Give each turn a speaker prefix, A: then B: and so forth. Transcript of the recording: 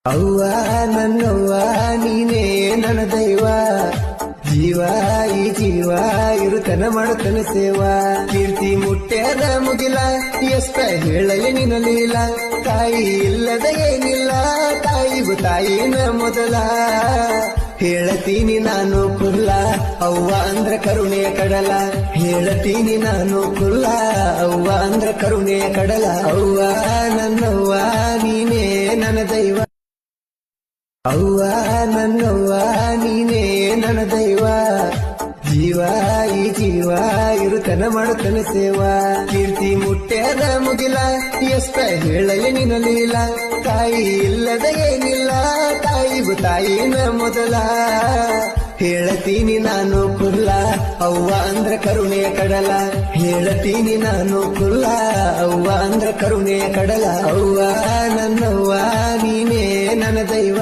A: ಅವ್ವ ನನ್ನವ್ವ ನೀನೇ ನನ್ನ ದೈವ, ಜೀವ ಈ ಜೀವ ಇರುತನ ಮಾಡುತ್ತನ ಸೇವಾ. ಕೀರ್ತಿ ಮುಟ್ಟ್ಯಾದ ಮುಗಿಲ ಎಷ್ಟ ಹೇಳಲಿ ನಿನ್ನ ಲೀಲ, ತಾಯಿ ಇಲ್ಲದ ಏನಿಲ್ಲ ತಾಯಿಗೂ ತಾಯಿನ ಮೊದಲ. ಹೇಳತೀನಿ ನಾನು ಕುಲ್ಲ ಅವ್ವ ಅಂದ್ರ ಕರುಣೆಯ ಕಡಲ, ಹೇಳತೀನಿ ನಾನು ಕುಲ್ಲ ಅವ್ವ ಅಂದ್ರ ಕರುಣೆಯ ಕಡಲ. ಅವ್ವ ನನ್ನವ್ವ ನೀನೇ ನನ್ನ ದೈವ, ಅವ್ವ ನನ್ನವ್ವ ನೀನೇ ನನ್ನ ದೈವ, ಜೀವ ಈ ಜೀವ ಇರುತನ ಮಾಡುತ್ತನ ಸೇವಾ. ಕೀರ್ತಿ ಮುಟ್ಟ್ಯಾದ ಮುಗಿಲ ಎಷ್ಟ ಹೇಳಲಿ ನಿನ್ನ ಲೀಲ, ತಾಯಿ ಇಲ್ಲದ ಏನಿಲ್ಲ ತಾಯಿಗೂ ತಾಯಿನ ಮೊದಲ. ಹೇಳತೀನಿ ನಾನು ಕುಲ್ಲ ಅವ್ವ ಅಂದ್ರ ಕರುಣೆಯ ಕಡಲ, ಹೇಳತೀನಿ ನಾನು ಕುಲ್ಲ ಅವ್ವ ಅಂದ್ರ ಕರುಣೆಯ ಕಡಲ. ಅವ್ವ ನನ್ನವ್ವ ನೀನೇ ನನ್ನ ದೈವ.